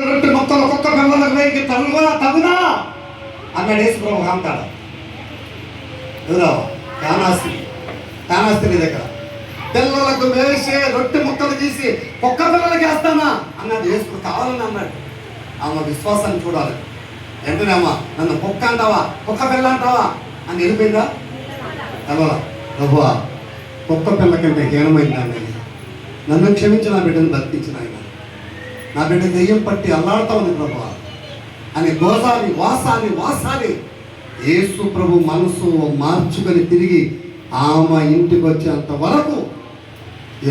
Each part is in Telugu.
రొట్టె మొత్తం ఒక్కొక్క పిల్లలకు వేయికి తగునా అన్నాడు యేసుప్రభు అంటాడు. ఎవరో కానాస్త్రి దగ్గర పిల్లలకు వేసే రొట్టె ముక్కలు తీసి ఒక్క పిల్లలకి వేస్తానా అన్నాడు యేసు. కావాలని అన్నాడు. ఆమె విశ్వాసాన్ని చూడాలి. వెంటనే అమ్మ నన్ను కుక్క అంటావా, కుక్క పిల్ల అంటావా అని వెళ్ళిపోయిందా? తెలవా ప్రభువా, కుక్క పిల్ల కంటే హీనమైంది నన్ను క్షమించి నా బిడ్డను బతికించిన ఆయన, నా బిడ్డ దెయ్యం పట్టి అల్లాడుతా ఉంది ప్రభువా అని వాసాలి యేసు ప్రభు మనసు మార్చుకొని తిరిగి ఆమె ఇంటికి వచ్చేంత వరకు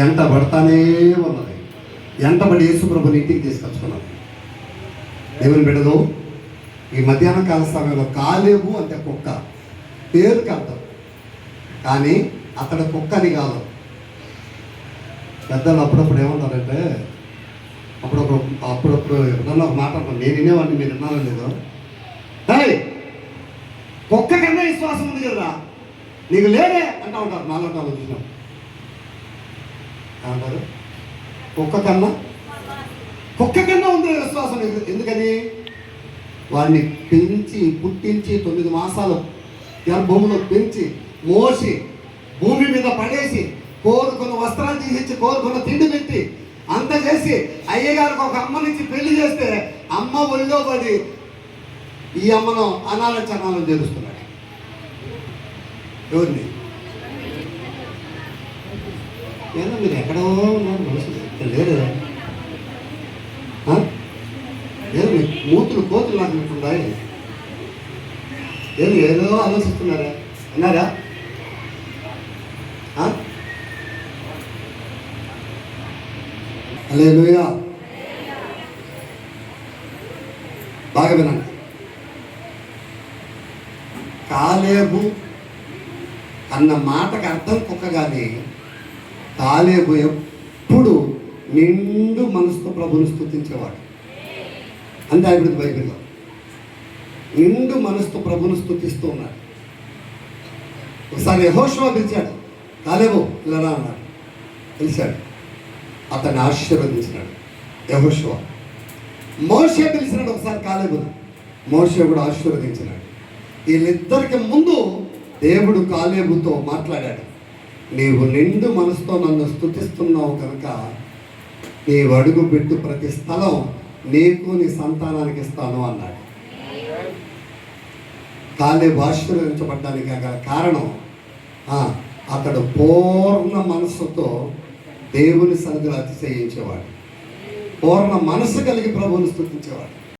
ఎంటబడతానే ఉన్నది. ఎంటబడి యేసు ప్రభుని ఇంటికి తీసుకొచ్చుకున్నది. దేవుని బిడ్డలు, ఈ మధ్యాహ్న కాల సమయంలో కాలేబు అంటే కుక్క పేరుకి అర్థం, కానీ అక్కడ కుక్క అని కాదు. పెద్దలు అప్పుడప్పుడు ఏమంటారంటే అప్పుడప్పుడు ఎవరన్నా ఒక మాట అంటారు, నేను వినేవాడిని, మీరు విన్నారో లేదో, కుక్క కన్నా విశ్వాసం ఉంది కదా నీకు లేదే అంటూ ఉంటారు. నాలో చూసినాం అంటారు, కుక్క కన్నా ఉంది విశ్వాసం. ఎందుకని? వాడిని పెంచి పుట్టించి 9 మాసాలు గర్భంలో పెంచి మోసి భూమి మీద పడేసి కోరుకున్న వస్త్రాలు తీసిచ్చి కోరుకున్న తిండి పెట్టి అంత చేసి అయ్యగారికి ఒక అమ్మనిచ్చి పెళ్లి చేస్తే అమ్మ ఒళ్ళో పడి ఈ అమ్మను అనాలోచనాలను చేరుస్తున్నాడు. ఎవరిని? ఏదో మీరు ఎక్కడో ఉన్నారు, మనుషులు లేరు. ఏదో మీ మూతులు కోతులు నాకు ఉంటున్నాయి. ఏదో ఆలోచిస్తున్నారా? అన్నారా? హల్లెలూయా. బాగా వినండి. కాలేబు అన్న మాటకు అర్థం కుక్క, కానీ కాలేబు ఎప్పుడు నిండు మనసుతో ప్రభుని స్తుతించేవాడు. అంతే అయిపోయింది బైబిల్లో. నిండు మనసుతో ప్రభుని స్తుతిస్తూ ఉన్నాడు. ఒకసారి యెహోషువ పిలిచాడు, కాలేబు ఇలా అన్నాడు. పిలిచాడు, అతన్ని ఆశీర్వదించినాడు యెహోషువ. మోషే పిలిచినాడు ఒకసారి కాలేబును, మోషే కూడా ఆశీర్వదించినాడు. వీళ్ళిద్దరికి ముందు దేవుడు కాలేబుతో మాట్లాడాడు, నీవు నిండు మనసుతో నన్ను స్తుతిస్తున్నావు కనుక నీవు అడుగు పెట్టు ప్రతి స్థలం నీకు నీ సంతానానికి ఇస్తాను అన్నాడు. కాలేబు ఆశీర్వదించబడ్డానికి గల కారణం అతడు పూర్ణ మనస్సుతో దేవుని సన్నిధిలో అతిశయించేవాడు, పూర్ణ మనసు కలిగి ప్రభువుని స్తుతించేవాడు.